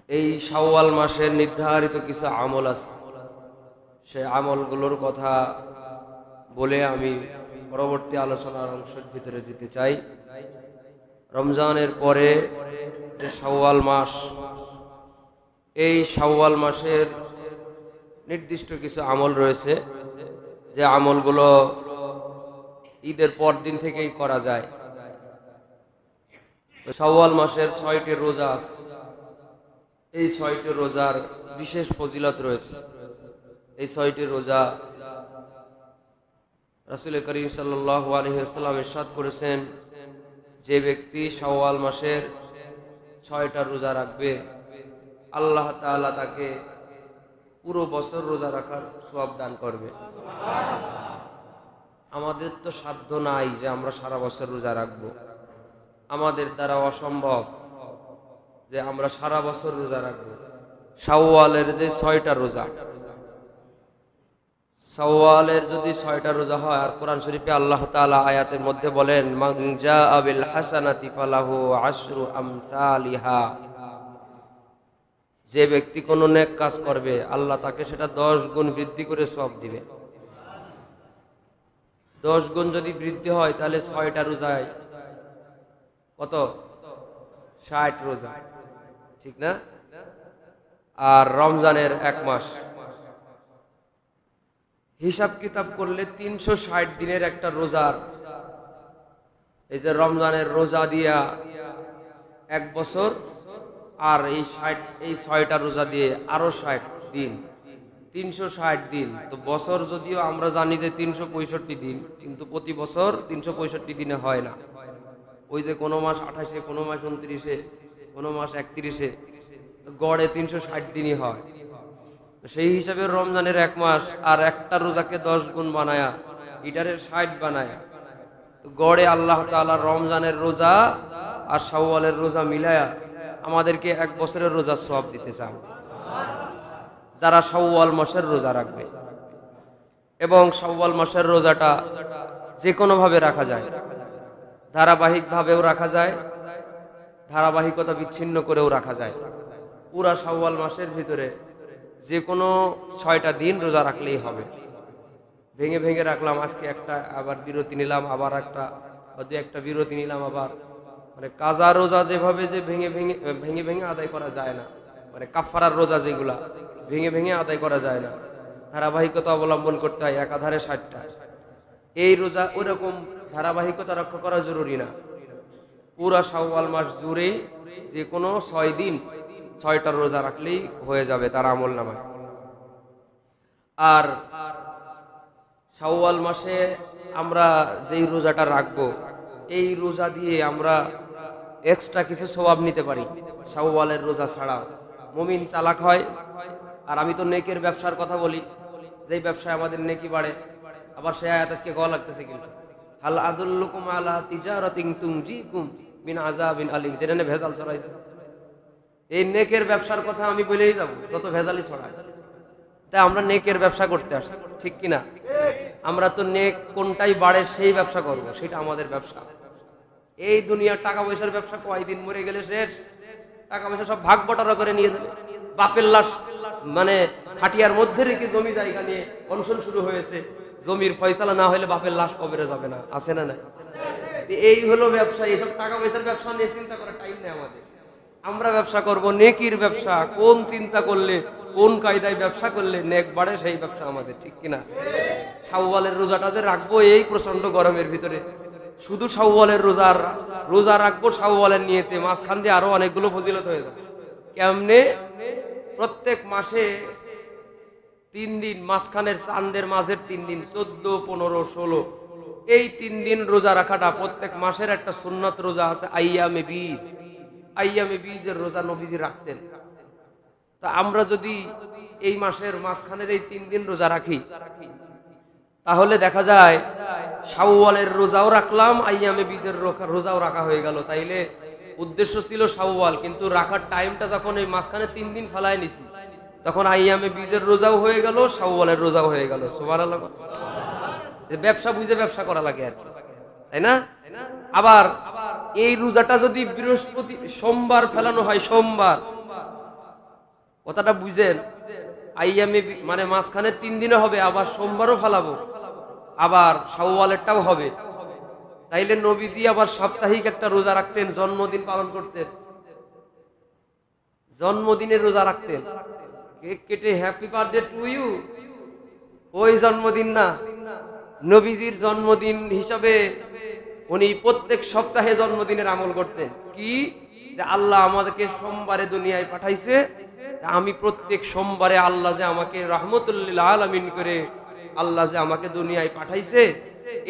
এই শাওয়াল মাসের নির্ধারিত কিছু আমল আছে, সেই আমলগুলোর কথা বলে আমি পরবর্তী আলোচনার অংশের ভিতরে যেতে চাই। রমজানের পরে যে শাওয়াল মাস, এই শাওয়াল মাসের নির্দিষ্ট কিছু আমল রয়েছে, যে আমলগুলো ঈদের পর দিন থেকেই করা যায়। শাওয়াল মাসের 6টি রোজা আছে, এই 6টি রোজার বিশেষ ফজিলত রয়েছে। এই 6টি রোজা রাসূল করিম সাল্লাল্লাহু আলাইহি ওয়াসাল্লাম ইরশাদ করেছেন, যে ব্যক্তি শাওয়াল মাসের 6টা রোজা রাখবে, আল্লাহ তাআলা তাকে পুরো বছর রোজা রাখার সওয়াব দান করবে। আমাদের তো সাধ্য নাই যে আমরা সারা বছর রোজা রাখবো, আমাদের দ্বারা অসম্ভব যে আমরা সারা বছর রোজা রাখবো। শাওয়ালের যে 6টা রোজা, শাওয়ালের যদি 6টা রোজা হয়, আর কোরআন শরীফে আল্লাহ তাআলা আয়াতের মধ্যে বলেন, মান জাআ বিল হাসানাতি ফালাহু আশরু আমসালিহা, যে ব্যক্তি কোনো নেক কাজ করবে আল্লাহ তাকে সেটা 10 গুণ বৃদ্ধি করে সওয়াব দিবে। 10 গুণ যদি বৃদ্ধি হয় তাহলে 6টা রোজায় কত? 60 রোজা, ঠিক না? আর রমজানের 1 মাস হিসাব কিতাব করলে 360 দিনের একটা রোজার, এই যে রমজানের রোজা দিয়া 1 বছর, আর এই 6টা রোজা দিয়ে আরো 60 দিন, 360 দিন। তো বছর যদিও আমরা জানি যে 365 দিন, কিন্তু প্রতি বছর 365 দিনে হয় না। ওই যে কোনো মাস 28-এ, কোনো মাস 29-এ, কোনো মাস 31-এ, গড়ে 360 দিনই হয়। সেই হিসাবে রমজানের 1 মাস আর একটা রোজাকে 10 গুণ বানায়া, এটারে 60 বানায়া, তো গড়ে আল্লাহ তাআলা রমজানের রোজা আর শাওয়ালের রোজা মিলায়া আমাদেরকে 1 বছরের রোজার সওয়াব দিতে চান যারা শাওয়াল মাসের রোজা রাখবে। এবং শাওয়াল মাসের রোজাটা যে কোনো ভাবে রাখা যায়, ধারাবাহিক ভাবেও রাখা যায়, ধারাবাহিকতা বিচ্ছিন্ন করেও রাখা যায়। পুরা শাওয়াল মাসের ভিতরে যে কোনো 6টা দিন রোজা রাখলেই হবে। ভেঙে ভেঙে রাখলাম, আজকে একটা, আবার বিরতি নিলাম, আবার একটা, একটা বিরতি নিলাম, আবার, মানে কাজা রোজা যেভাবে যে ভেঙে ভেঙে আদায় করা যায় না, মানে কাফারার রোজা যেগুলা ভেঙে ভেঙে আদায় করা যায় না, ধারাবাহিকতা অবলম্বন করতে হয়। একাধারে 60টা, এই রোজা ওইরকম ধারাবাহিকতা রক্ষা করা জরুরি না। পুরা শাওয়াল মাস জুড়ে যে কোনো 6 দিন 6টা রোজা রাখলেই হয়ে যাবে তার আমল নামায়। আর শাওয়াল মাসে আমরা যেই রোজাটা রাখবো, এই রোজা দিয়ে আমরা এক্সট্রা কিছু সওয়াব নিতে পারি শাওয়ালের রোজা ছাড়াও। মুমিন চালাক হয়। আর আমি তো নেকের ব্যবসার কথা বলি, যেই ব্যবসায় আমাদের নেকি বাড়ে। আবার সে আয়াত আজকে গলা লাগতেছে, কিন্তু হাল আদুল্লুকুম আলা তিজারাতিন তুনজিকুম মিন আযাবিন আলিম, যেটা ভেজাল ছড়াইছে। এই নেকের ব্যবসার কথা আমি বলেই যাব, যত ভেজালই ছড়ায়। তাই আমরা নেকের ব্যবসা করতে আসছি, ঠিক কিনা? আমরা তো নেক কোনটাই বাড়ে সেই ব্যবসা করব, সেটা আমাদের ব্যবসা। এই দুনিয়ার টাকা পয়সার ব্যবসা কয়দিন, মরে গেলে শেষ। টাকা পয়সা সব ভাগ বটারা করে নিয়ে যাবে। বাপের লাশ মানে খাটিয়ার মধ্যে রেখে জমি জায়গা নিয়ে অনশন শুরু হয়েছে। জমির ফয়সালা না হলে বাপের লাশ কবরে যাবে না, আছে না? না, এই হলো ব্যবসা। এইসব টাকা পয়সার ব্যবসা নিয়ে চিন্তা করার টাইম নেই আমাদের। আমরা ব্যবসা করব নেকির ব্যবসা। কোন চিন্তা করলে, কোন কায়দায় ব্যবসা করলে নেক বাড়ে, সেই ব্যবসা আমাদের, ঠিক কিনা? শাওয়ালের রোজাটা যে রাখবো এই প্রচন্ড গরমের ভিতরে, শুধু শাওয়ালের রোজা রাখবো শাওয়ালের নিয়তে, মাঝখান দিয়ে আরো অনেকগুলো ফজিলত হয়ে যাবে। কেমনে? প্রত্যেক মাসে 3 দিন, মাঝখানের চাঁদের মাঝের 3 দিন, 14, 15, 16, এই 3 দিন রোজা রাখাটা প্রত্যেক মাসের একটা সুন্নাত রোজা আছে। আইয়ামে বীজের রোজা নবীজি রাখতেন। তা আমরা যদি এই মাসের মাঝখানের এই 3 দিন রোজা রাখি, তাহলে দেখা যায় শাওয়ালের রোজাও রাখলাম, আইয়ামে বীজের রোজাও রাখা হয়ে গেল। তাইলে উদ্দেশ্য ছিল শাওয়াল, কিন্তু রাখার টাইমটা যখন এই মাঝখানে 3 দিন ফেলায় নিছি, তখন আইয়ামে বীজের রোজাও হয়ে গেল, শাওয়ালের রোজাও হয়ে গেল। সুবহানাল্লাহ। ব্যবসা বুঝে ব্যবসা করা লাগে আর কি, তাই না? আবার এই রোজাটা যদি বৃহস্পতি সোমবার ফেলানো হয়, সোমবার, কথাটা বুঝেন, আইয়ামে মানে মাঝখানে 3 দিনে হবে, আবার সোমবারও ফালাবো, আবার শাওয়ালেরটাও হবে। তাইলে নবীজি আবার সাপ্তাহিক একটা রোজা রাখতেন, জন্মদিন পালন করতেন, জন্মদিনের রোজা রাখতেন, কেক কেটে হ্যাপি বার্থডে টু ইউ, ওই জন্মদিন না, নবীজির জন্মদিন হিসাবে উনি প্রত্যেক সপ্তাহে জন্মদিনের আমল করতেন। কি যে আল্লাহ আমাদেরকে সোমবারে দুনিয়ায় পাঠাইছে, আমি প্রত্যেক সোমবারে আল্লাহ যে আমাকে রাহমাতুল আলামিন করে আল্লাহ যে আমাকে দুনিয়ায় পাঠাইছে,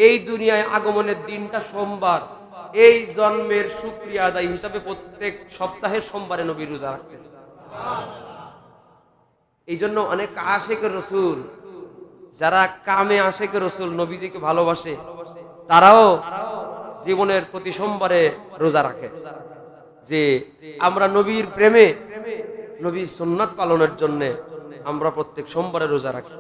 এই দুনিয়ায় আগমনের দিনটা সোমবার, এই জন্মের শুকরিয়া আদায় হিসাবে প্রত্যেক সপ্তাহের সোমবারে নবী রোজা রাখতেন। এই জন্য অনেক আশিকের রাসূল, যারা কামে আশিকের রাসূল, নবীজিকে ভালোবাসে, তারাও জীবনের প্রতি সোমবারে রোজা রাখে, যে আমরা নবীর প্রেমে, নবীর সুন্নাত পালনের জন্য আমরা প্রত্যেক সোমবারে রোজা রাখি।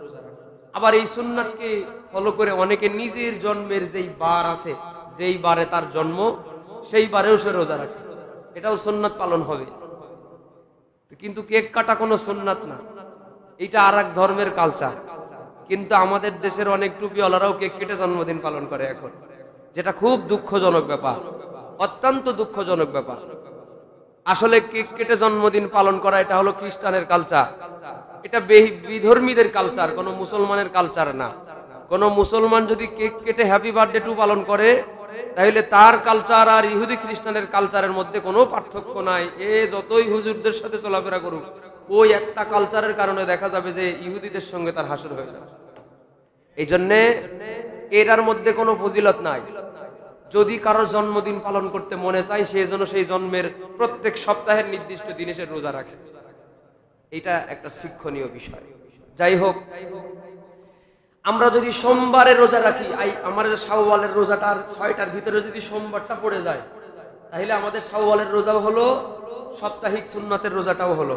আবার এই সুন্নাতকে ফলো করে অনেকে নিজের জন্মের যেই বার আছে, যেই বারে তার জন্ম, সেই বারেও সে রোজা রাখে, এটাও সুন্নাত পালন হবে। কিন্তু কেক কাটা কোনো সুন্নাত না, এটা আর এক ধর্মের কালচার। কিন্তু আমাদের দেশের অনেক টুপিওয়ালারাও কেক কেটে জন্মদিন পালন করে এখন, যেটা খুব দুঃখজনক ব্যাপার, অত্যন্ত দুঃখজনক ব্যাপার। আসলে কেক কেটে জন্মদিন পালন করা এটা হলো খ্রিস্টানের কালচার, এটা বিধর্মীদের কালচার, কোনো মুসলমানের কালচার না। কোন মুসলমান যদি কেক কেটে হ্যাপি বার্থডে টু পালন করে, তাহলে তার কালচার আর ইহুদি খ্রিস্টানের কালচারের মধ্যে কোনো পার্থক্য নাই। এ যতই হুজুরদের সাথে চলাফেরা করুক, ওই একটা কালচারের কারণে দেখা যাবে যে ইহুদিদের সঙ্গে তার হাসর হয়ে যাবে। এই জন্যে এটার মধ্যে কোনো ফজিলত নাই। যদি কারোর জন্মদিন পালন করতে মনে চায়, সে যেন সেই জন্মের প্রত্যেক সপ্তাহের নির্দিষ্ট দিনে সে রোজা রাখে, এটা একটা শিক্ষণীয় বিষয়। যাই হোক, আমরা যদি সোমবারে রোজা রাখি, আমাদের শাওয়ালের রোজাটার 6টার ভিতরে যদি সোমবারটা পড়ে যায়, তাহলে আমাদের শাওয়ালের রোজাও হলো, সাপ্তাহিক সুন্নাতের রোজাটাও হলো।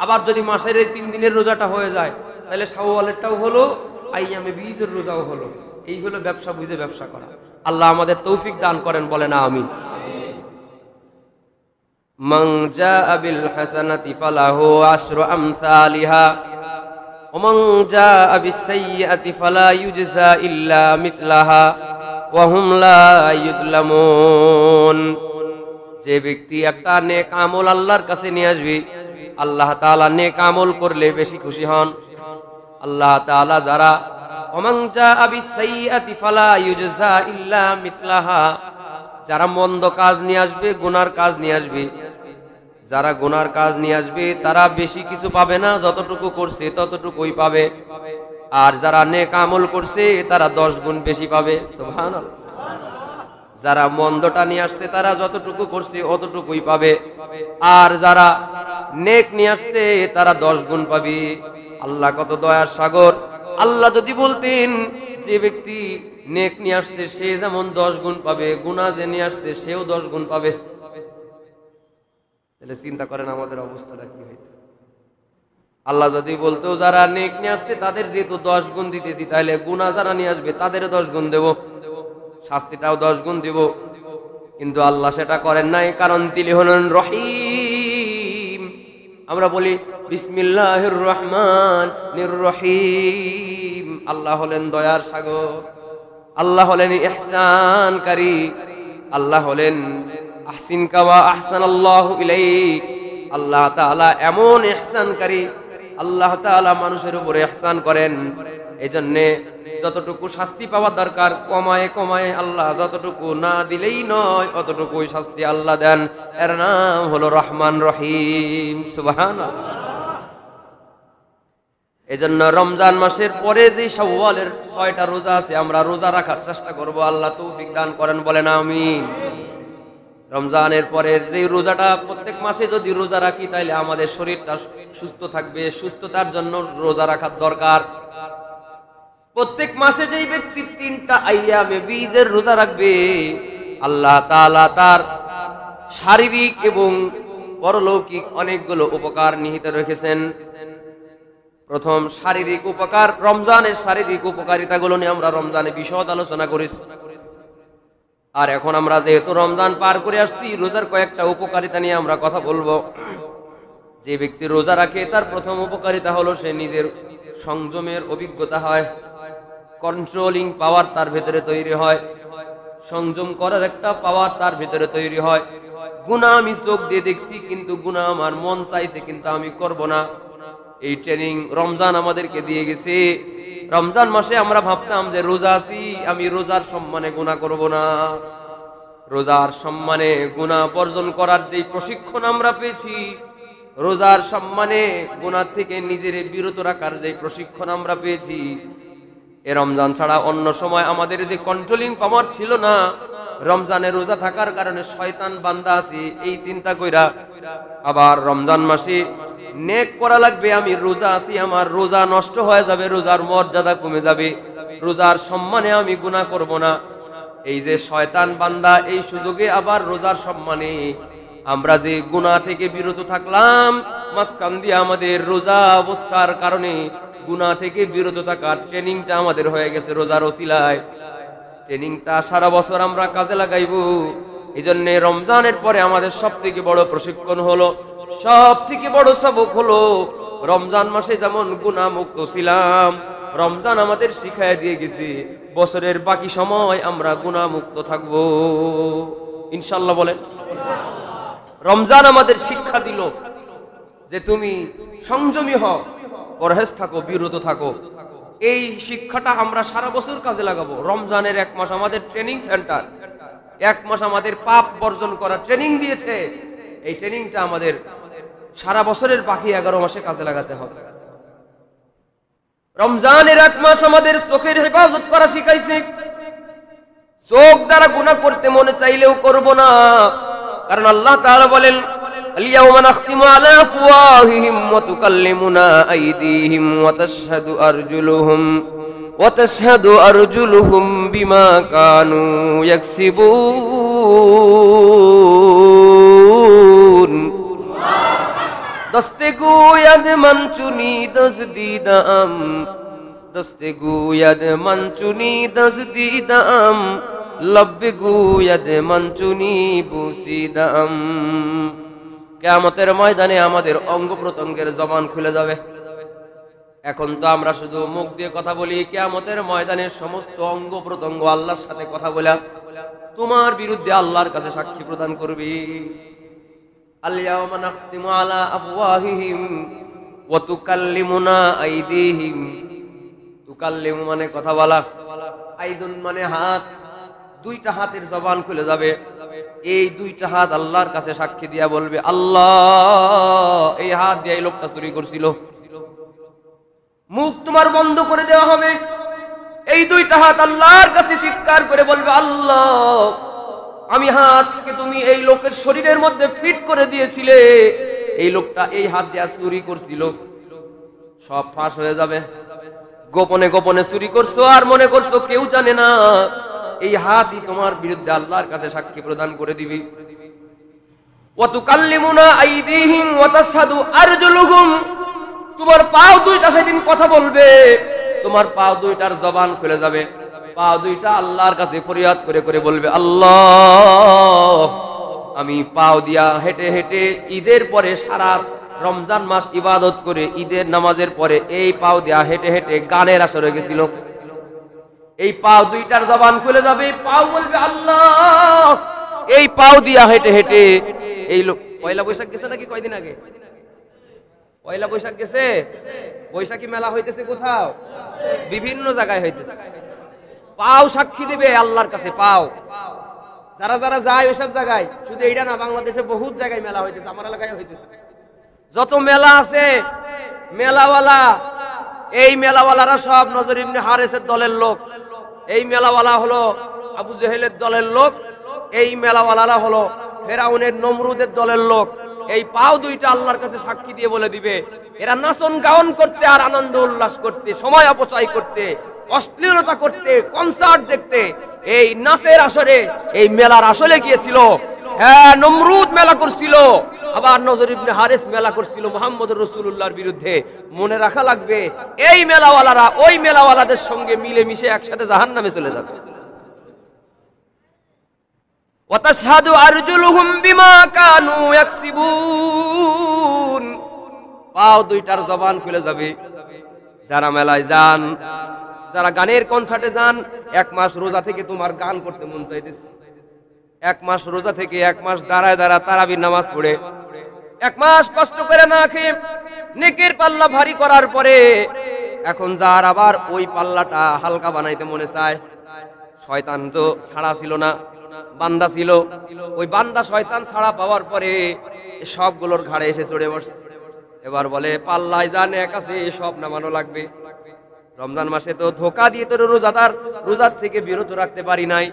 আবার যদি মাসের এই 3 দিনের রোজাটা হয়ে যায়, তাহলে শাওয়ালেরটাও হলো, আইয়ামে বীজের রোজাও হলো। এই হলো ব্যবসা বুঝে ব্যবসা করা। আল্লাহ আমাদের তৌফিক দান করেন, বলে না আমিন। মান জাআ বিল হাসানাতি ফালাহু আশরু আমসালিহা ওয়া মান জাআ বিস সাইয়্যাতি ফালা ইউজজা ইল্লা মিথলাহা ওয়া হুম লা ইউযলামুন। যে ব্যক্তি একটা নেক আমল আল্লাহর কাছে নিয়ে আসবে, আল্লাহ তাআলা নেক আমল করলে বেশি খুশি হন। আল্লাহ তাআলা যারা ওমান জাআ বিস সাইয়্যাতি ফালা ইউজজা ইল্লা মিথলাহা, যারা মন্দ কাজ নিয়ে আসবে, গুনার কাজ নিয়ে আসবে, যারা গুনার কাজ নিয়ে আসবে তারা বেশি কিছু পাবে না, যতটুকু করছে ততটুকুই পাবে। আর যারা নেক আমল করছে তারা 10 গুণ বেশি পাবে। সুবহানাল্লাহ। যারা মন্দটা নিয়ে আসছে তারা যতটুকু করছে অতটুকুই পাবে, আর যারা নেক নিয়ে আসছে তারা 10 গুণ পাবে। আল্লাহ কত দয়ার সাগর। আল্লাহ যদি বলতেন যে ব্যক্তি নেক নিয়ে আসছে সে যেমন 10 গুণ পাবে, গুনাহ যে নিয়ে আসছে সেও 10 গুণ পাবে, তাহলে চিন্তা করেন আমাদের অবস্থাটা কি হইতো। আল্লাহ যদি বলতো যারা নেক নিয়ে আসছে তাদের যেহেতু 10 গুণ দিতেছি, তাহলে গুনাহ যারা নিয়ে আসবে তাদেরও 10 গুণ দেব, শাস্তিটাও 10 গুণ দেব। কিন্তু আল্লাহ সেটা করেন নাই, কারণ তিনি হলেন রহিম। আমরা বলি বিসমিল্লাহির রহমানির রহিম। আল্লাহ হলেন দয়ার সাগর, আল্লাহ হলেন ইহসানকারী, আল্লাহ হলেন আহসিন কামা আহসানাল্লাহু ইলাইক। আল্লাহ তাআলা এমন ইহসানকারী, আল্লাহ তাআলা মানুষের উপরে ইহসান করেন। এজন্য যতটুকু শাস্তি পাওয়া দরকার কমায় কমায় আল্লাহ যতটুকু না দিলেই নয় অতটুকুই শাস্তি আল্লাহ দেন। এর নাম হলো রহমান রহিম। সুবহানাল্লাহ। এজন্য রমজান মাসের পরে যে শাওয়ালের 6টা রোজা আছে, আমরা রোজা রাখার চেষ্টা করব। আল্লাহ তৌফিক দান করেন, বলেন আমিন। রমজানের পরের যে রোজাটা প্রত্যেক মাসে যদি রোজা রাখি, তাহলে আমাদের শরীরটা সুস্থ থাকবে। সুস্থতার জন্য রোজা রাখার দরকার। প্রত্যেক মাসে যেই ব্যক্তি 3টা আইয়ামে বীজের রোজা রাখবে, আল্লাহ তাআলা তার শারীরিক এবং পরলৌকিক অনেকগুলো উপকার নিহিত রেখেছেন। প্রথম শারীরিক উপকার, রমজানের শারীরিক উপকারিতাগুলো নিয়ে আমরা রমজানে বিশদ আলোচনা করেছি। আর এখন আমরা যেহেতু রমজান পার করে আসছি, রোজার কয়েকটা উপকারিতা নিয়ে আমরা কথা বলবো। যে ব্যক্তি রোজা রাখে তার প্রথম উপকারিতা হলো সে নিজের সংযমের অভিজ্ঞতা হয়, কন্ট্রোলিং পাওয়ার তার ভেতরে তৈরি হয়, সংযম করার একটা পাওয়ার তার ভেতরে তৈরি হয়। গুনাহ আমি চোখ দিয়ে দেখছি, কিন্তু গুনাহ আমার মন চাইছে কিন্তু আমি করব না। এই ট্রেনিং রমজান আমাদেরকে দিয়ে গেছে। রমজান মাসে আমরা ভাবতাম যে রোজা আছি, আমি রোজার সম্মানে গুনাহ করব না। রোজার সম্মানে গুনাহ বর্জন করার যে প্রশিক্ষণ আমরা পেয়েছি, রোজার সম্মানে গুনাহ থেকে নিজের বিরত রাখার যে প্রশিক্ষণ আমরা পেয়েছি, এ রমজান ছাড়া অন্য সময় আমাদের যে কন্ট্রোলিং পাওয়ার ছিল না, রমজানে রোজা থাকার কারণে শয়তান বান্দা আছে এই চিন্তা কইরা আবার রমজান মাসে নেক করা লাগবে। আমি রোজা আছি, আমার রোজা নষ্ট হয়ে যাবে, রোজার মর্যাদা কমে যাবে, রোজার সম্মানে আমি গুনাহ করব না। এই যে শয়তান বান্দা এই সুযোগে আবার রোজার সম্মানে আমরা যে গুনাহ থেকে বিরত থাকলাম, মাঝখান দিয়ে আমাদের রোজা অবস্থার কারণে গুনাহ থেকে বিরত থাকার ট্রেনিংটা আমাদের হয়ে গেছে রোজার ওসিলায়। ট্রেনিংটা সারা বছর আমরা কাজে লাগাইব। এই জন্য রমজানের পরে আমাদের সব থেকে বড় প্রশিক্ষণ হলো, সব থেকে বড় সবক হলো, রমজান মাসে যেমন গুনাহ মুক্ত ছিলাম, রমজান আমাদের শিখায় দিয়ে গেছে বছরের বাকি সময় আমরা গুনাহ মুক্ত থাকবো ইনশাআল্লাহ। বলেন, রমজান আমাদের শিক্ষা দিল যে তুমি সংযমী হও, পরহেজ থাকো, বিরত থাকো। এই শিক্ষাটা আমরা সারা বছর কাজে লাগাবো। রমজানের 1 মাস আমাদের ট্রেনিং সেন্টার, 1 মাস আমাদের পাপ বর্জন করা ট্রেনিং দিয়েছে। এই ট্রেনিংটা আমাদের সারা বছরের বাকি 11 মাসে কাজে লাগাতে হবে। রমজানের 1 মাস আমাদের চোখের হেফাজত করা শিখাইছে। চোখ দ্বারা গুনাহ করতে মনে চাইলেও করব না, কারণ আল্লাহ তাআলা বলেন, اليوم نختم على أفواههم وتكلمنا أيديهم وتشهد أرجلهم بما كانوا يكسبون دست گوید من چنی دزدیدم دست گوید من چنی دزدیدم لب گوید من چنی بوسیدم। কিয়ামতের ময়দানে আমাদের অঙ্গ প্রত্যঙ্গের জবান খুলে যাবে। এখন তো আমরা শুধু মুখ দিয়ে কথা বলি, কিয়ামতের ময়দানে সমস্ত অঙ্গ প্রত্যঙ্গ আল্লাহর সাথে কথা বলে তোমার বিরুদ্ধে আল্লাহর কাছে সাক্ষী প্রদান করবি। আল-ইয়াওমা নাখতিমু আলা আফওয়াহিহিম ওয়া তুকাল্লিমুনা আইদিহিম। তুকাল্লিমু মানে কথা বলা, আইদুন মানে হাত, 2টা হাতের জবান খুলে যাবে। এই 2টা হাত আল্লাহর কাছে সাক্ষী দিয়া বলবে, আল্লাহ এই হাত দিয়ে এই লোকটা চুরি করছিল। মুখ তোমার বন্ধ করে দেওয়া হবে। এই 2টা হাত আল্লাহর কাছে চিৎকার করে বলবে, আল্লাহ আমি হাতকে তুমি এই লোকের শরীরের মধ্যে ফিট করে দিয়েছিলে, এই লোকটা এই হাত দিয়ে চুরি করছিল। সব ফাঁস হয়ে যাবে। গোপনে গোপনে চুরি করছো আর মনে করছো কেউ জানে না, এই হাতই তোমার বিরুদ্ধে আল্লাহর কাছে সাক্ষী প্রদান করে দিবি। ওয়া তুকাল্লিমুনা আইদিহিম ওয়া তাশহাদু আরজুলুহুম। তোমার পাও 2টা সেদিন কথা বলবে, তোমার পাও 2টার জবান খুলে যাবে। পাও 2টা আল্লাহর কাছে ফরিয়াদ করে করে বলবে, আল্লাহ আমি পাও দিয়া হেঁটে হেঁটে ঈদের পরে সারা রমজান মাস ইবাদত করে ঈদের নামাজের পরে এই পাও দিয়া হেঁটে হেঁটে গানের আসরে গেছিল। এই পাও 2টার জবান খুলে যাবে। পাও বলবে, আল্লাহ এই পাও দিয়া হেঁটে হেঁটে এই লোক। পয়লা বৈশাখ গেছে নাকি কয়দিন আগে? পয়লা বৈশাখ গেছে। বৈশাখী মেলা হইতেছে কোথাও, বিভিন্ন জায়গায় হইতেছে। পাও সাক্ষী দিবে আল্লাহর কাছে। পাও যারা যারা যায় ওইসব জায়গায়, শুধু এইটা না, বাংলাদেশে বহুত জায়গায় মেলা হইতেছে, আমার এলাকায় হইতেছে। যত মেলা আছে মেলাওয়ালা, এই মেলাওয়ালারা সব নজর ইবনে হারেসের দলের লোক। এই মেলাওয়ালা হলো আবু জেহেলের দলের লোক। এই মেলাওয়ালারা হলো ফেরাউনের নমরুদের দলের লোক। এই পাও 2টা আল্লাহর কাছে সাক্ষী দিয়ে বলে দিবে, এরা নাচন গান করতে আর আনন্দ উল্লাস করতে, সময় অপচয় করতে, অশ্লীলতা করতে, কনসার্ট দেখতে এই নাচের আসরে, এই মেলার আসলে গিয়েছিল। হ্যাঁ, নমরুদ মেলা করছিল, আবার নজর ইবনে হারেস মেলা করছিল মুহাম্মদুর রাসূলুল্লাহর বিরুদ্ধে। মনে রাখা লাগবে, এই মেলাওয়ালারা ওই মেলাওয়ালাদের সঙ্গে মিলে মিশে একসাথে জাহান্নামে চলে যাবে। ওয়া তাশহাদু আরজুলুহুম বিমা কানু ইয়াকসিবুন। পাও দুইটার জবান খুলে যাবে। যারা মেলায় যান, যারা গানের কনসার্টে যান, 1 মাস রোজা থেকে তোমার গান করতে মন চাইতেছে। 1 মাস রোজা থেকে 1 মাস দাঁড়ায় দাঁড়ায় তারাবির নামাজ পড়ে 1 মাস কষ্ট করে না খেয়ে নেকের পাল্লা ভারী করার পরে এখন যার আবার ওই পাল্লাটা হালকা বানাইতে মনে চায়। শয়তান তো ছাড়া ছিল না, বান্দা ছিল। ওই বান্দা শয়তান ছাড়া পাওয়ার পরে সবগুলোর ঘাড়ে এসে চড়ে বসছে। এবার বলে পাল্লায় যা নেক আছে সব নামানো লাগবে। রমজান মাসে তো ধোঁকা দিয়ে তোর রোজার থেকে বিরত রাখতে পারি নাই,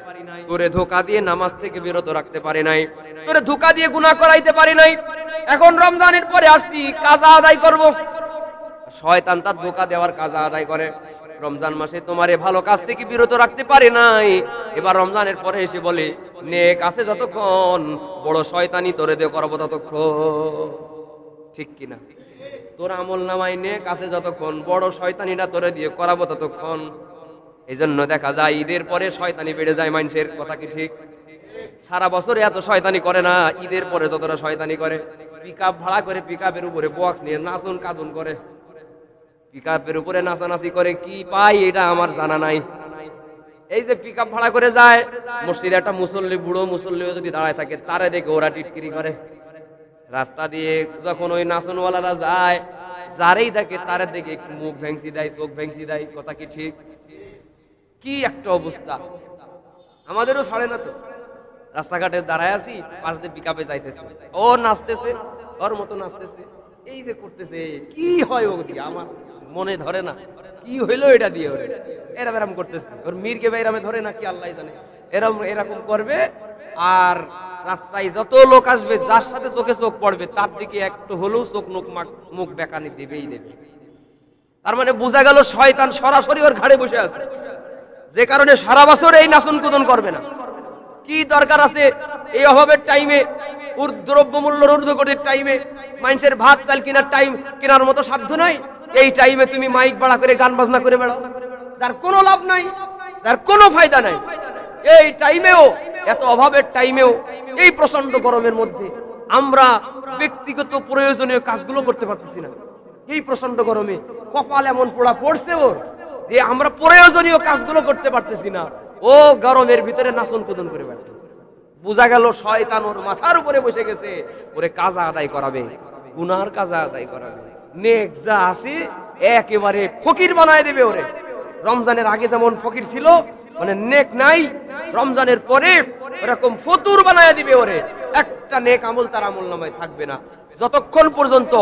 তোরে ধোঁকা দিয়ে নামাজ থেকে বিরত রাখতে পারি নাই, তোরে ধোঁকা দিয়ে গুনাহ করাইতে পারি নাই। এখন রমজানের পরে আসছি কাজা আদায় করব। শয়তান তার ধোঁকা দেওয়ার কাজা আদায় করে। রমজান মাসে তোমারে ভালো কাজ থেকে বিরত রাখতে পারে নাই, এবার রমজানের পরে এসে বলে নেক আছে যতক্ষণ, বড় শয়তানি তোরে দিয়ে করবো ততক্ষণ। ঠিক কিনা? তোর আমল নামায় নেক আছে যতক্ষণ, বড় শয়তানিটা তোরে দিয়ে করাবো ততক্ষণ। এই জন্য দেখা যায় ঈদের পরে শয়তানি বেড়ে যায় মানুষের। কথা কি ঠিক? সারা বছর এত শয়তানি করে না, ঈদের পরে যতটা শয়তানি করে। পিকআপ ভাড়া করে পিকআপের উপরে বক্স নিয়ে নাচুন কাঁদুন করে, পিকআপের উপরে নাচানাচি করে, কি পাই এটা আমার জানা নাই। এই যে পিকআপ ভাড়া করে যায়, মসজিদে একটা মুসল্লি, বুড়ো মুসল্লিও যদি দাঁড়ায় থাকে, তারে দেখে ওরা টিটকিরি করে। রাস্তা দিয়ে যখন ওই নাচনওয়ালারা যায়, যারেই দেখে তারে দেখে একটু মুখ ভেঙসি দেয়, চোখ ভেঙসি দেয়। কথা কি ঠিক? কি একটা অবস্থা! আমাদেরও ছাড়ে না তো। রাস্তাঘাটে দাঁড়ায় আছি, পাশ দিয়ে পিকআপে যাইতেছে, ও নাচতেছে, ওর মতো নাচতেছে, এই যে করতেছে, কি হয় ও দিয়ে আমার মনে ধরে না। কি হইলো এটা দিয়ে? এরম এরম করতেছে, ওর মিরকে বাইরামে ধরে না কি আল্লাহ জানে। এরকম করবে। আর রাস্তায় যত লোক আসবে, যার সাথে চোখে চোখ পড়বে, তার দিকে একটু হলেও চোখ মুখ বেকানি দেবেই দেবে। তার মানে বোঝা গেল শয়তান সরাসরি ওর ঘাড়ে বসে আছে, যে কারণে সারা বছর এই নাচন কুদন করবে না। কি দরকার আছে এই অভাবের টাইমে, দ্রব্যমূল্যের ঊর্ধ্বগতির টাইমে, মানুষের ভাত চাল কেনার মতো সাধ্য নাই, এই টাইমে তুমি মাইক বাড়া করে গান বাজনা করে বেড়াও, যার কোনো লাভ নাই, যার কোনো ফায়দা নাই। এই টাইমেও, এত অভাবের টাইমেও, এই প্রচন্ড গরমের মধ্যে আমরা ব্যক্তিগত প্রয়োজনীয় কাজগুলো করতে পারতেছি না। এই প্রচন্ড গরমে কপাল এমন পোড়া পড়ছে ওর যে আমরা প্রয়োজনীয় কাজগুলো করতে পারতেছি না। ও গরমের ভিতরে নাচন কুদন করে বেড়ায়। বোঝা গেল শয়তান ওর মাথার উপরে বসে গেছে, ওরে কাজা আদায় করাবে, গুনার কাজা আদায় করাবে। নেক যা আছে একেবারে ফকির বানায় দেবে ওরে। রমজানের আগে যেমন ফকির ছিল, মানে নেক নাই, রমজানের পরে এরকম ফতুর বানায় দিবে ওরে। একটা নেক আমল তার আমল নামায় থাকবে না। যতক্ষণ পর্যন্ত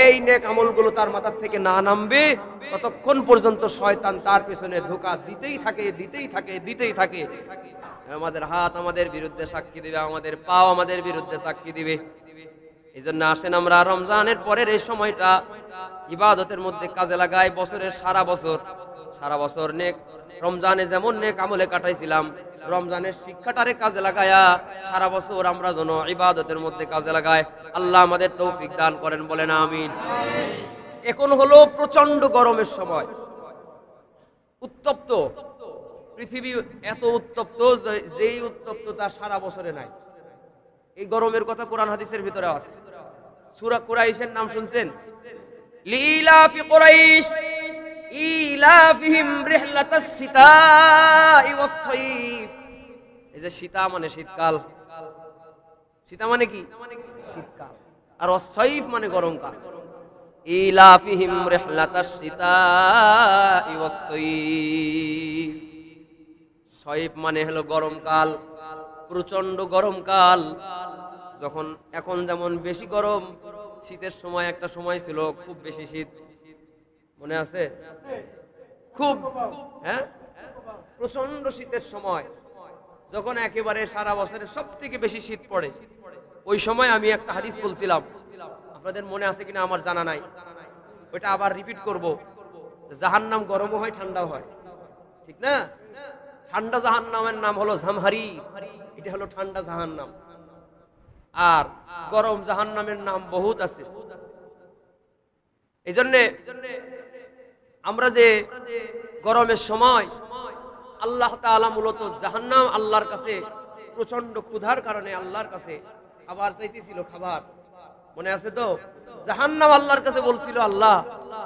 এই নেক আমলগুলো তার মাথার থেকে না নামবে, ততক্ষণ পর্যন্ত শয়তান তার পেছনে ধোঁকা দিতেই থাকে। আমাদের হাত আমাদের বিরুদ্ধে সাক্ষী দিবে, আমাদের পাও আমাদের বিরুদ্ধে সাক্ষী দিবে। এই জন্য আসেন আমরা রমজানের পরের এই সময়টা ইবাদতের মধ্যে কাজে লাগাই। বছরের সারা বছর নেক, রমজানে যেমন নেক আমলে কাটাইছিলাম, রমজানের শিক্ষাটারে কাজে লাগায়া সারা বছর আমরা যেন ইবাদতের মধ্যে কাজে লাগাই। আল্লাহ আমাদের তৌফিক দান করেন, বলেন আমিন। এখন হলো প্রচন্ড গরমের সময়, উত্তপ্ত পৃথিবী, এত উত্তপ্ত যেই উত্তপ্ততা সারা বছরে নাই। এই গরমের কথা কোরআন হাদিসের ভিতরে আছে। সূরা কুরাইশের নাম শুনছেন? লিলাফি কুরাইশ ইলাফিহিম রিহলাতাস সিতাই ওয়াস সাইফ। এই যে শীতা মানে শীতকাল, শীতা মানে কি? শীতকাল। আর ওয়াস সাইফ মানে গরমকাল। ইলাফিহিম রিহলাতাস সিতাই ওয়াস সাইফ। সাইফ মানে হলো গরমকাল, প্রচন্ড গরমকাল। যখন এখন যেমন বেশি গরম, শীতের সময় একটা সময় ছিল খুব বেশি শীত, মনে আছে? খুব, হ্যাঁ, প্রচন্ড শীতের সময়, যখন একেবারে সারা বছরের সব থেকে বেশি শীত পড়ে, ওই সময় আমি একটা হাদিস বলছিলাম, আপনাদের মনে আছে কিনা আমার জানা নাই, ওইটা আবার রিপিট করব। জাহান্নাম গরমও হয় ঠান্ডাও হয়, ঠিক না? ঠান্ডা জাহান্নামের নাম হলো জামহারি, এটা হলো ঠান্ডা জাহান্নাম। আর গরম জাহান্নামের নাম বহুত আছে। এই জন্য আমরা যে গরমের সময় আল্লাহ তাআলা মূলত জাহান্নাম, আল্লাহর কাছে প্রচন্ড ক্ষুধার কারণে আল্লাহর কাছে খাবার চাইতেছিল, খাবার। মনে আছে তো? জাহান্নাম আল্লাহর কাছে বলছিল, আল্লাহ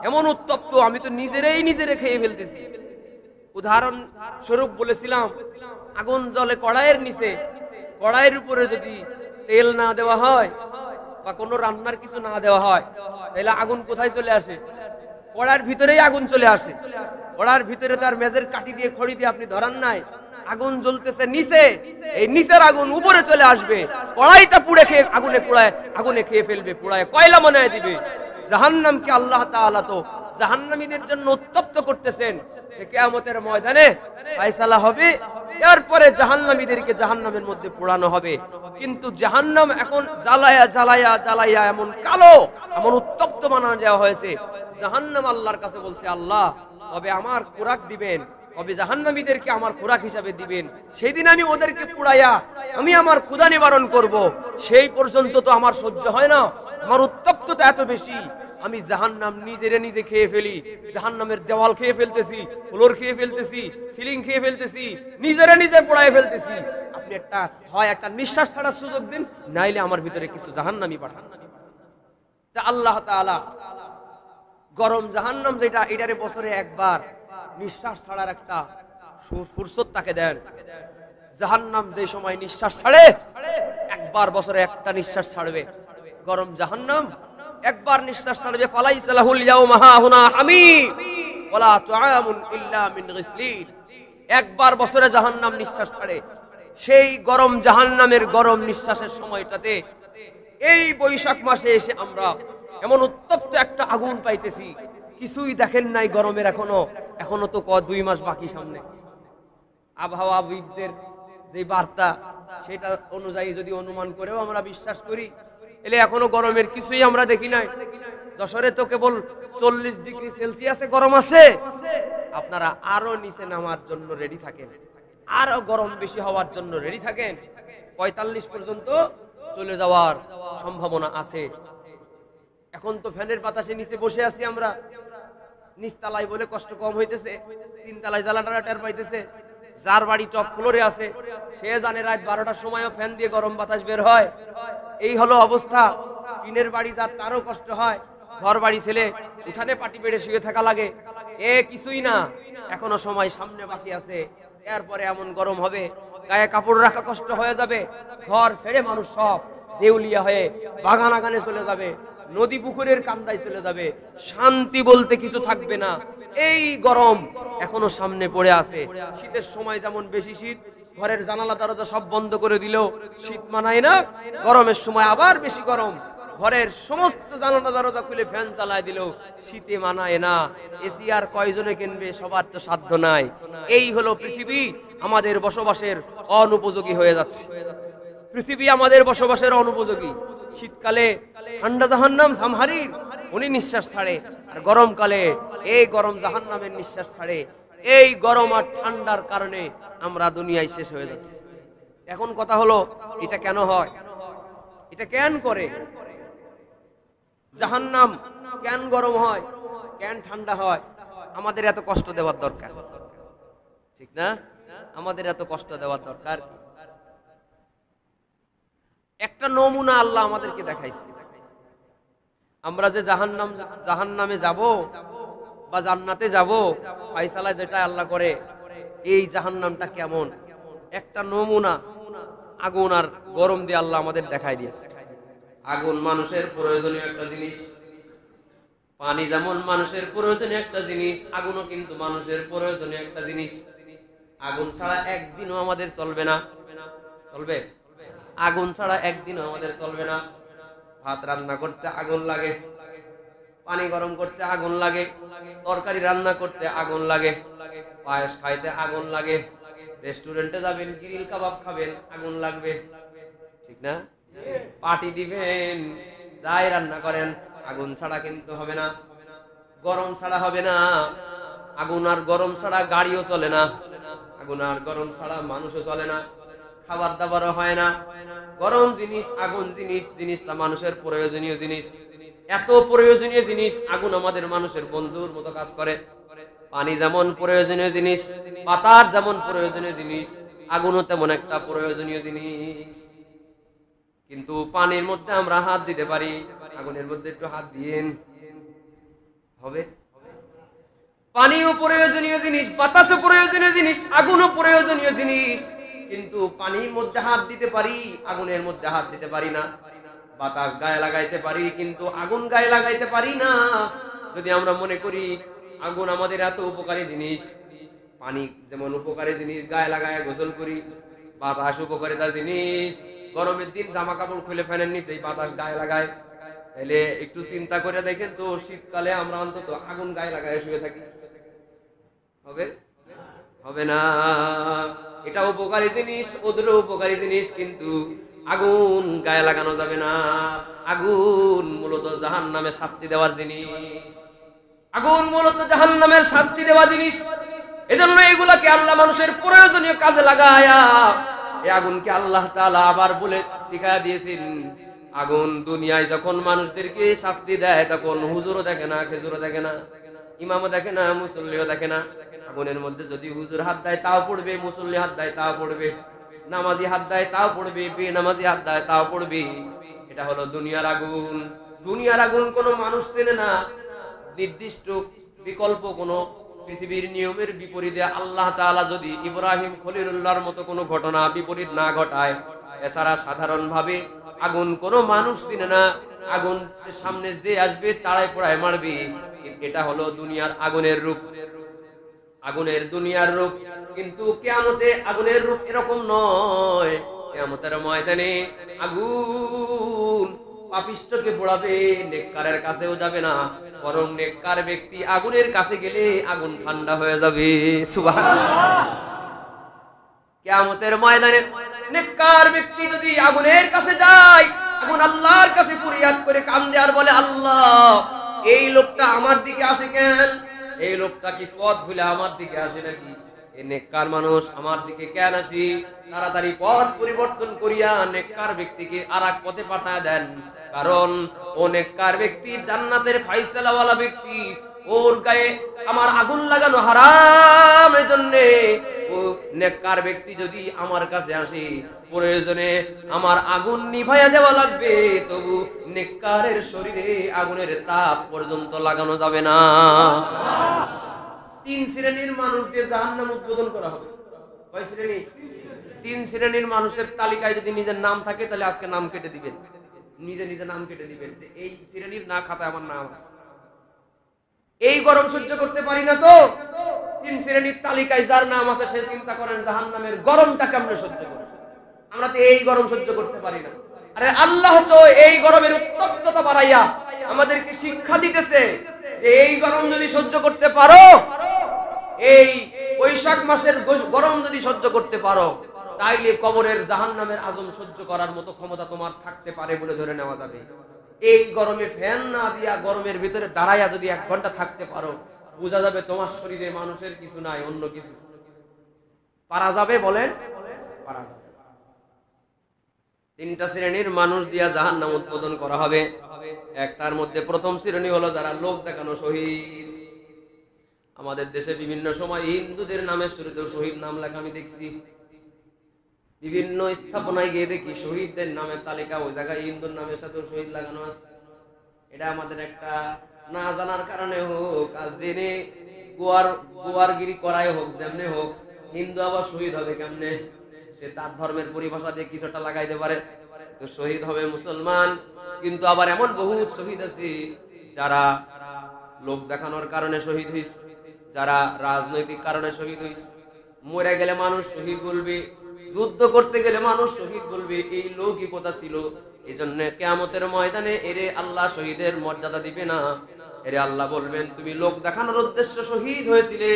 এমন উত্তপ্ত, আমি তো নিজেরে খেয়ে ফেলতেছি। উদাহরণ স্বরূপ বলেছিলাম, আগুন জ্বলে কড়াইয়ের নিচে, কড়াইয়ের উপরে যদি তেল না দেওয়া হয় বা কোনো রান্নার কিছু না দেওয়া হয়, তাহলে আগুন কোথায় চলে আসে? কড়াইয়ের ভিতরেই আগুন চলে আসে। কড়াইয়ের ভিতরে তার মেজের কাঠি দিয়ে খড়ি দিয়ে আপনি ধরান নাই, আগুন জ্বলতেছে নিচে, এই নিচের আগুন উপরে চলে আসবে, কড়াইটা পুড়ে খেয়ে আগুনে খেয়ে ফেলবে, পুড়ায় কয়লা বানায় দিবে। জাহান্নামকে আল্লাহ তাআলা তো জাহান্নামীদের জন্য উত্তপ্ত করতেছেন। কিয়ামতের ময়দানে ফয়সালা হবে, এরপরে জাহান্নামীদেরকে জাহান্নামের মধ্যে পোড়ানো হবে। কিন্তু জাহান্নাম এখন জ্বালায়া এমন কালো, এমন উত্তপ্ত বানানো দেওয়া হয়েছে। জাহান্নাম আল্লাহর কাছে বলছে, আল্লাহ কবে আমার খোরাক দিবেন, কবে জাহান্নামীদেরকে আমার খোরাক হিসাবে দিবেন, সেই দিন আমি ওদেরকে পুড়াইয়া আমি আমার ক্ষুধা নিবারণ করব। সেই পর্যন্ত তো আমার সহ্য হয় না, আমার উত্তপ্ততা এত বেশি, আমি জাহান্নাম নিজে খেয়ে ফেলি, জাহান্নামের দেওয়াল খেয়ে ফেলতেছি, ফ্লোর খেয়ে ফেলতেছি, সিলিং খেয়ে ফেলতেছি, নিজে পোড়ায় ফেলতেছি। আপনি একটা নিঃশ্বাস ছাড়ার সুযোগ দিন, নাইলে আমার ভিতরে কিছু জাহান্নামী পাঠান। তা আল্লাহ তাআলা গরম জাহান্নাম যেটা, এটারে বছরে একবার নিঃশ্বাস ছাড়ার একটা ফুরসত তাকে দেন। জাহান্নাম যে সময় নিঃশ্বাস ছাড়ে, একবার বছরে একটা নিঃশ্বাস ছাড়বে। গরম জাহান্নাম একবার নিঃশ্বাস ছাড়বে, ফালাইসা লাহুল ইয়াউমা হাহুনা হামিম ওয়ালা তুআমুন ইল্লা মিন গিসলিন। একবার বছরে জাহান্নাম নিঃশ্বাস ছাড়ে। সেই গরম জাহান্নামের গরম নিঃশ্বাসের সময়টাতে এই বৈশাখ মাসে এসে আমরা এমন উত্তপ্ত একটা আগুন পাইতেছি, কিছুই দেখেন নাই গরমের, এখনো তো 2 মাস বাকি সামনে। আবহাওয়াবিদদের যে বার্তা, সেটা অনুযায়ী যদি অনুমান করেও আমরা বিশ্বাস করি, এলে এখনো গরমের কিছুই আমরা দেখি নাই। যশোরে তো কেবল 40 ডিগ্রি সেলসিয়াসে গরম আছে। আপনারা আরো নিচে নামার জন্য রেডি থাকেন, আরো গরম বেশি হওয়ার জন্য রেডি থাকেন। 45 পর্যন্ত চলে যাওয়ার সম্ভাবনা আছে। এখন তো ফ্যানের বাতাসে নিচে বসে আছি আমরা, নিচতলায় বলে কষ্ট কম হইতেছে, 3 তলায় জ্বালাটা টের পাইতেছে। যার বাড়ি টপ ফ্লোরে আছে সে জানে রাত 12টার সময়ও ফ্যান দিয়ে গরম বাতাস বের হয়। এই হলো অবস্থা। টিনের বাড়ি যার, তারও কষ্ট হয়। ঘর বাড়ি ছেলে উঠানে পাটি পেড়ে শুয়ে থাকা লাগে। কিছুই না, এখনো সময় সামনে বাকি আছে। এরপরে এমন গরম হবে, গায়ে কাপড় রাখা কষ্ট হয়ে যাবে। ঘর ছেড়ে মানুষ সব দেউলিয়া হয়ে বাগান আগানে চলে যাবে, নদী পুকুরের কান্দায় চলে যাবে, শান্তি বলতে কিছু থাকবে না। এই গরম এখনো সামনে পড়ে আছে। শীতের সময় যেমন বেশি শীত, ঘরের জানালা দরজা সব বন্ধ করে দিলেও শীত মানায় না, গরমের সময় আবার বেশি গরম, ঘরের সমস্ত জানালা দরজা খুলে ফ্যান চালায় দিলেও শীতে মানায় না। এসি আর কয়জনে কিনবে, সবার তো সাধ্য নাই। এই হলো পৃথিবী আমাদের বসবাসের অনুপযোগী হয়ে যাচ্ছে। পৃথিবী আমাদের বসবাসের অনুপযোগী। শীতকালে ঠান্ডা জাহান্নাম জামহারির উনি নিঃশ্বাস ছাড়ে, আর গরমকালে এই গরম জাহান্নামের নিঃশ্বাস ছাড়ে। এই গরম আর ঠান্ডার কারণে আমরা দুনিয়ায় শেষ হয়ে যাচ্ছি। এখন কথা হলো, এটা কেন হয়? এটা কেন করে? জাহান্নাম কেন গরম হয়, কেন ঠান্ডা হয়? আমাদের এত কষ্ট দেওয়ার দরকার ঠিক না? আমাদের এত কষ্ট দেওয়ার দরকার কি? একটা নমুনা আল্লাহ আমাদেরকে দেখাইছে। আমরা যে জাহান্নামে যাব বা জান্নাতে যাব, ফয়সালা যেটা আল্লাহ করে, এই জাহান্নামটা কেমন একটা নমুনা আগুন আর গরম দিয়ে আল্লাহ আমাদের দেখাই দিয়েছে। আগুন মানুষের প্রয়োজনীয় একটা জিনিস, পানি যেমন মানুষের প্রয়োজনীয় একটা জিনিস, আগুনও কিন্তু মানুষের প্রয়োজনীয় একটা জিনিস। আগুন ছাড়া একদিনও আমাদের চলবে না। চলবে? আগুন ছাড়া একদিনও আমাদের চলবে না। ভাত রান্না করতে আগুন লাগে, পানি গরম করতে আগুন লাগে, তরকারি রান্না করতে আগুন লাগে, পায়েস খাইতে আগুন লাগে, রেস্টুরেন্টে যাবেন গ্রিল কাবাব খাবেন আগুন লাগবে, ঠিক না? পার্টি দিবেন, যাই রান্না করেন, আগুন ছাড়া কিন্তু হবে না, গরম ছাড়া হবে না। আগুন আর গরম ছাড়া গাড়িও চলে না, আগুন আর গরম ছাড়া মানুষও চলে না, খাবার দাবারও হয় না। গরম জিনিস, আগুন জিনিসটা মানুষের প্রয়োজনীয় জিনিস। এত প্রয়োজনীয় জিনিস, আগুন আমাদের মানুষের বন্ধুর মতো কাজ করে। পানি যেমন প্রয়োজনীয় জিনিস, পাতার যেমন প্রয়োজনীয় জিনিস, আগুনও তেমন একটা প্রয়োজনীয় জিনিস। কিন্তু পানির মধ্যে আমরা হাত দিতে পারি, আগুনের মধ্যে একটু হাত দিয়েন, হবে? পানিও প্রয়োজনীয় জিনিস, বাতাসও প্রয়োজনীয় জিনিস, আগুনও প্রয়োজনীয় জিনিস, কিন্তু পানির মধ্যে হাত দিতে পারি, আগুনের মধ্যে হাত দিতে পারি না। বাতাস গায়ে লাগাইতে পারি, কিন্তু আগুন গায়ে লাগাইতে পারি না। যদি আমরা মনে করি আগুন আমাদের এত উপকারী জিনিস, পানি যেমন উপকারী জিনিস, গায়ে লাগায় গোসল করি, বাতাস উপকারিতা জিনিস, গরমের দিন জামা কাপড় খুলে ফ্যানের নিচে বাতাস গায়ে লাগায়, তাহলে একটু চিন্তা করে দেখেন তো শীতকালে আমরা অন্তত আগুন গায়ে লাগায় শুয়ে থাকি, হবে? হবে না। এটা উপকারী জিনিস, ওদেরও উপকারী জিনিস, কিন্তু আগুন গায়ে লাগানো যাবে না। আগুন মূলত জাহান্নামের শাস্তি দেওয়ার জিনিস, আগুন মূলত জাহান্নামের শাস্তি দেওয়া জিনিস। এজন্য এগুলাকে আল্লাহ মানুষের প্রয়োজনীয় কাজে লাগায়া এই আগুনকে আল্লাহ তাআলা আবার বলে শিখায়া দিয়েছেন। আগুন দুনিয়ায় যখন মানুষদেরকে শাস্তি দেয় তখন হুজুরও দেখে না, খেজুরও দেখে না, ইমামও দেখে না, মুসল্লিও দেখে না। আগুনের মধ্যে যদি হুজুর হাত দেয় তাও পড়বে, মুসল্লি হাত দেয় তাও পড়বে, নামাজি হাত দেয় তাও পড়বে, বেনামাজি হাত দেয় তাও পড়বে। এটা হলো দুনিয়ার আগুন। দুনিয়ার আগুন কোনো মানুষ চেনে না। নির্দিষ্ট বিকল্প কোনো পৃথিবীর নিয়মের বিপরীতে আল্লাহ তাআলা যদি ইব্রাহিম খলিলুল্লাহর মতো কোনো ঘটনা বিপরীত না ঘটায়, এছাড়া সাধারণভাবে আগুন কোনো মানুষ চিনে না। আগুন সামনে যে আসবে তাড়ায় পোড়ায় মারবে। এটা হলো দুনিয়ার আগুনের রূপ, আগুনের দুনিয়ার রূপ। কিন্তু কিয়ামতে আগুনের রূপ এরকম নয়। কিয়ামতের ময়দানে আগুন পাপিষ্ঠকে পোড়াবে, নেককারের কাছেও যাবে না, বরং নেককার ব্যক্তি আগুনের কাছে গেলে আগুন ঠান্ডা হয়ে যাবে। সুবহানাল্লাহ। কিয়ামতের ময়দানে নেককার ব্যক্তি যদি আগুনের কাছে যায়, আগুন আল্লাহর কাছে ফরিয়াদ করে কান্দে আর বলে, আল্লাহ এই লোকটা আমার দিকে আসে কেন? এই লোকটা কি পথ ভুলে আমার দিকে আসে নাকি? এই নেককার মানুষ আমার দিকে কেন আসি? তাড়াতাড়ি পথ পরিবর্তন করিয়া নেককার ব্যক্তিকে আরেক পথে পাঠায় দেন। কারণ ও নেককার ব্যক্তি জান্নাতের ফায়সালাওয়ালা ব্যক্তি, ওর গায়ে আমার আগুন লাগানো হারাম। এজন্য ও নেককার ব্যক্তি যদি আমার কাছে আসে, প্রয়োজনে আমার আগুন নিভাইয়া দেওয়া লাগবে, তবু নেককারের শরীরে আগুনের তাপ পর্যন্ত লাগানো যাবে না। তিন শ্রেণীর মানুষ দিয়ে জাহান্নাম উদ্বোধন করা হবে। কয় শ্রেণী? তিন শ্রেণীর মানুষের তালিকায় যদি নিজের নাম থাকে তাহলে আজকে নাম কেটে দিবেন, নিজে নিজে নাম কেটে দিবেন যে এই শ্রেণীর না খাতায় আমার নাম আছে। এই গরম সহ্য করতে পারি না তো তিন শ্রেণীর তালিকায় যার নাম আছে সে চিন্তা করেন জাহান্নামের গরমটা কেমনে সহ্য করে। আমরা তো এই গরম সহ্য করতে পারি না। আরে আল্লাহ তো এই গরমের উত্তপ্ততা বাড়াইয়া আমাদেরকে শিক্ষা দিতেছে যে এই গরম যদি সহ্য করতে পারো, এই বৈশাখ মাসের গরম যদি সহ্য করতে পারো, তাইলে কবরের জাহান্নামের আজম সহ্য করার মতো ক্ষমতা তোমার থাকতে পারে বলে ধরে নেওয়া যাবে। এই গরমে ফ্যান না দিয়া গরমের ভিতরে দাঁড়াইয়া যদি 1 ঘন্টা থাকতে পারো, বোঝা যাবে তোমার শরীরে মানুষের কিছু নাই, অন্য কিছু। পারা যাবে? বলেন পারা যাবে। তিনটা শ্রেণীর মানুষ দিয়া জাহান্নাম উৎপাদন করা হবে। একটার মধ্যে প্রথম শ্রেণী হলো যারা লোক দেখানো শহীদ। আমাদের দেশে বিভিন্ন সময় হিন্দুদের নামের শুরুতেও শহীদ নাম লেখা আমি দেখছি। বিভিন্ন স্থাপনায় গিয়ে দেখি শহীদদের নামের তালিকা, ওই জায়গায় হিন্দুর নামের সাথেও শহীদ লাগানো আছে। এটা আমাদের একটা না জানার কারণে হোক আর জেনে গোয়ারগিরি করাই হোক, যেমনে হোক, হিন্দু আবার শহীদ হবে কেমনে? সে তার ধর্মের পরিভাষা দিয়ে কিছুটা লাগাইতে পারে। তো শহীদ হবে মুসলমান, কিন্তু আবার এমন বহুত শহীদ আছে যারা লোক দেখানোর কারণে শহীদ হইছে, যারা রাজনৈতিক কারণে শহীদ হইছে। মরে গেলে মানুষ শহীদ বলবে, যুদ্ধ করতে গেলে মানুষ শহীদ বলবে, এই লৌকিকতা ছিল। এই জন্য কিয়ামতের ময়দানে এরে আল্লাহ শহীদের মর্যাদা দিবে না। এরে আল্লাহ বলবেন, তুমি লোক দেখানোর উদ্দেশ্য শহীদ হয়েছিলে,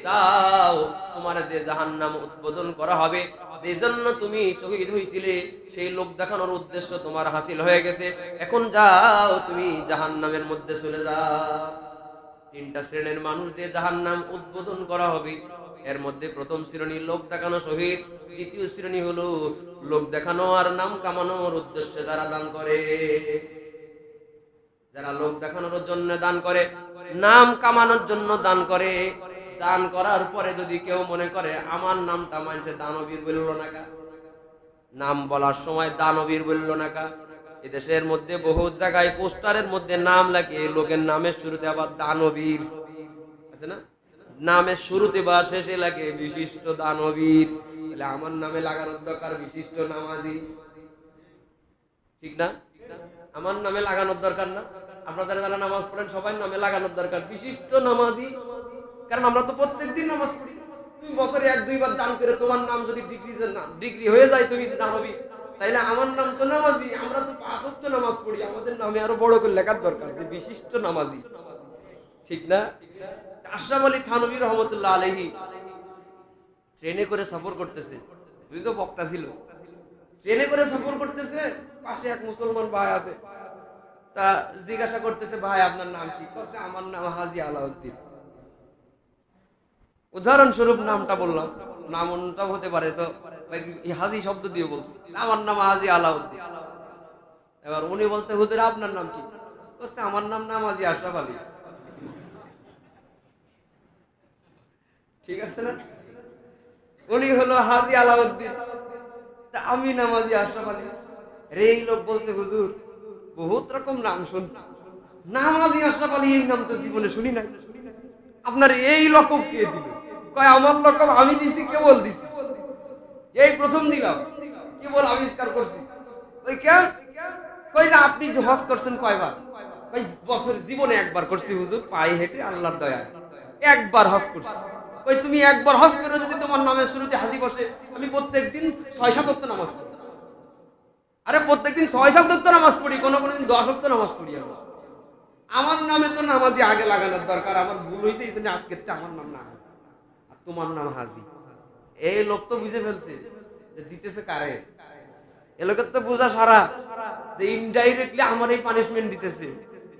যাও তোমার দিয়ে জাহান্নাম উদ্বোধন করা হবে। যে জন্য তুমি শহীদ হয়েছিলে সেই লোক দেখানোর উদ্দেশ্য তোমার হাসিল হয়ে গেছে, এখন যাও তুমি জাহান্নামের মধ্যে চলে যাও। তিনটা শ্রেণীর মানুষ দিয়ে জাহান্নাম উদ্বোধন করা হবে। এর মধ্যে প্রথম শ্রেণী লোক দেখানো শহীদ, দ্বিতীয় শ্রেণী হলো লোক দেখানো আর নাম কামানোর উদ্দেশ্যে যারা দান করে। যারা লোক দেখানোর জন্য দান করে, নাম কামানোর জন্য দান করে, দান করার পরে যদি কেউ মনে করে আমার নামটা মানুষে দানবীর বলল না, নাম বলার সময় দানবীর বলল না কা। এদেশের মধ্যে বহু জায়গায় পোস্টারের মধ্যে নাম লাগে, লোকের নামের শুরুতে আবার দানবীর আছে না, নামের শুরুতে বা শেষে লাগে বিশিষ্ট দানবীর। তাহলে আমার নামে লাগানোর দরকার বিশিষ্ট নামাজি, ঠিক না? আমার নামে লাগানোর দরকার না। আপনাদের যারা নামাজ পড়েন সবাই নামে লাগানোর দরকার বিশিষ্ট নামাজি, কারণ আমরা তো প্রত্যেকদিন নামাজ পড়ি। তুমি বছরে 1-2 বার দান করে তোমার নাম যদি ডিগ্রি হয়ে যায় তুমি দানবী, তাইলে আমার নাম তো নামাজি, আমরা তো 5 ওয়াক্ত নামাজ পড়ি, আমাদের নামে আরো বড় করে লেখার দরকার যে বিশিষ্ট নামাজি, ঠিক না? আশরাফ আলী থানভী রহমতুল্লাহ আলাইহি ট্রেনে করে সফর করতেছে, তুই তো বক্তা ছিল, ট্রেনে করে সফর করতেছে, পাশে এক মুসলমান ভাই আছে, তা জিজ্ঞাসা করতেছে ভাই আপনার নাম কি? বলছে আমার নাম হাজী আলাউদ্দিন। উদাহরণস্বরূপ নামটা বললাম, নাম অন্যটা হতে পারে, তো হাজী শব্দ দিয়ে বলছি আমার নাম হাজী আলাউদ্দিন। এবার উনি বলছে হুজুর আপনার নাম কি? বলছে আমার নাম নামাজি আশরাফ আলী। ঠিক আছে না? উনি হলো হাজী আলাউদ্দিন, তা আমি নামাজি আশরাফ আলী। রে এই লোক বলছে হুজুর বহুত রকম নাম শুনছি, নামাজি আশরাফ আলী এই নাম তো জীবনে শুনি নাই, আপনার এই লকব কে দিল? কয় আমার লকব আমি দিছি, কেবল দিছি, এই প্রথম দিলাম, কেবল আবিষ্কার করছি। ওই কেন? কই যে আপনি হজ করছেন কয়বার? কই বছর জীবনে একবার করছি হুজুর, পায়ে হেঁটে আল্লাহর দয়ায় একবার হজ করছি। কই তুমি একবার হজ করে যদি তোমার নামের শুরুতে হাজি বসে, আমি প্রত্যেকদিন 6-7 ওয়াক্ত নামাজ পড়ি। আরে প্রত্যেকদিন 6-7 ওয়াক্ত নামাজ পড়ি, কোন দিন 10 ওয়াক্ত নামাজ পড়ি। আমার নামে তো নামাজি আগে লাগানোর দরকার, আমার ভুল হয়েছে এই জন্য আজকে আমার নাম না হাজি আর তোমার নাম হাজি। এই লোক তো বুঝে ফেলছে যে দিতেছে কারে, এ লোকের তো বোঝা সারা যে ইনডাইরেক্টলি আমার এই পানিশমেন্ট দিতেছে।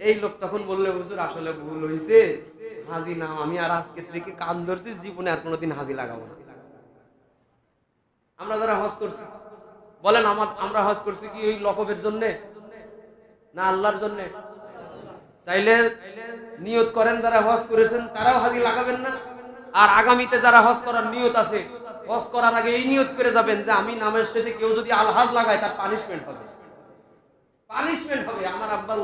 এই লোক তখন বললে হুজুর আসলে ভুল হয়েছে, হাজি নাম আমি আর আজকের থেকে কান ধরছি, জীবনে আর কোনোদিন হাজি লাগাবো না। আমরা যারা হজ করছি বলেন, আমরা হজ করছি কি ওই লকবের জন্য না আল্লাহর জন্য? তাইলে নিয়ত করেন যারা হজ করেছেন তারাও হাজি লাগাবেন না, আর আগামীতে যারা হজ করার নিয়ত আছে হজ করার আগে এই নিয়ত করে যাবেন যে আমি নামের শেষে কেউ যদি আলহাজ লাগায় তার পানিশমেন্ট হবে, পানিশমেন্ট হবে। আমার আব্বার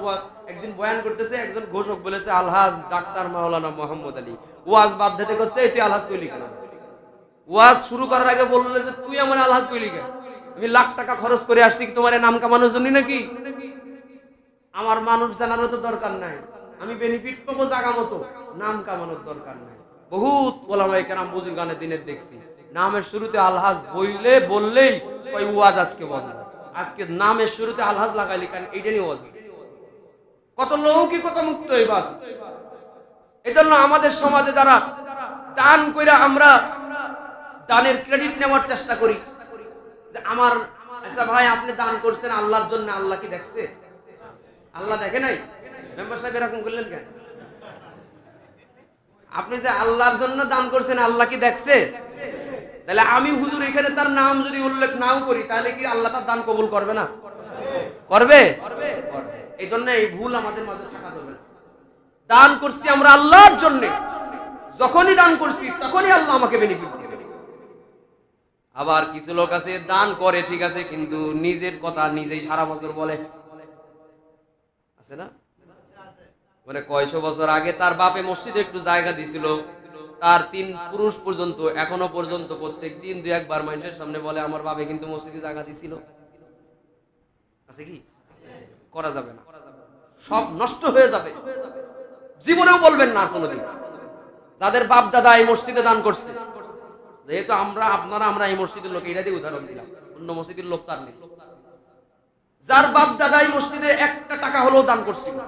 একদিন বয়ান করতেছে, একজন ঘোষক বলেছে আলহাজ ডাক্তার মাওলানা মোহাম্মদ আলী, ওয়াজ বাদ দিতে করতে তুই আলহাজ কইলি কেন? ওয়াজ শুরু করার আগে বললে যে তুই আমার আলহাজ কইলি কেন? আমি লাখ টাকা খরচ করে আসছি তোমার নাম কামানোর জন্য নাকি? আমার মানুষ জানারও তো দরকার নাই, আমি বেনিফিট পাবো জায়গা মতো, নাম কামানোর দরকার নাই। বহুত ওলামায়ে কেরাম বুজুর্গানের দিনের দেখছি নামের শুরুতে আলহাজ বললেই কই ওয়াজ আজকে বন্ধ, আজকে নামের শুরুতে আলহাজ লাগাইলি কেন? এইটা নিয়ে ওয়াজ। কত লৌকিকতা মুক্ত ইবাদত। এজন্য আমাদের সমাজে যারা দান কইরা আমরা দানের ক্রেডিট নেওয়ার চেষ্টা করি যে আমার, আচ্ছা ভাই আপনি দান করছেন আল্লাহর জন্য, আল্লাহ কি দেখছে? আল্লাহ দেখে নাই? মেম্বার সাহেব এরকম করলেন কেন? আপনি যে আল্লাহর জন্য দান করছেন আল্লাহ কি দেখছে? তাহলে আমি হুজুর এখানে তার নাম যদি উল্লেখ নাও করি তাহলে কি আল্লাহ তার দান কবুল করবে না? করবে। এই জন্য এই ভুল আমাদের মাঝে থাকা যাবে না। দান করছি আমরা আল্লাহর জন্য, যখনই দান করছি তখনই আল্লাহ আমাকে বেনিফিট দিবে। আবার কিছু লোক আছে দান করে ঠিক আছে, কিন্তু নিজের কথা নিজেই সারা বছর বলে, আছে না? মানে কয়শো বছর আগে তার বাপে মসজিদে একটু জায়গা দিছিল, তার 3 পুরুষ পর্যন্ত এখনো পর্যন্ত প্রত্যেক দিন 2-1 বার মানুষের সামনে বলে আমার বাপে কিন্তু মসজিদে জায়গা দিছিল। আছে কি? করা যাবে না, সব নষ্ট হয়ে যাবে, জীবনেও বলবেন না কোনোদিন। যাদের বাপ দাদা এই মসজিদে দান করছে, যেহেতু আমরা এই মসজিদের লোক, এটা দিয়ে উদাহরণ দিলাম, অন্য মসজিদের লোক তার নেই। যার বাপ দাদা এই মসজিদে 1 টাকা হলেও দান করছিল,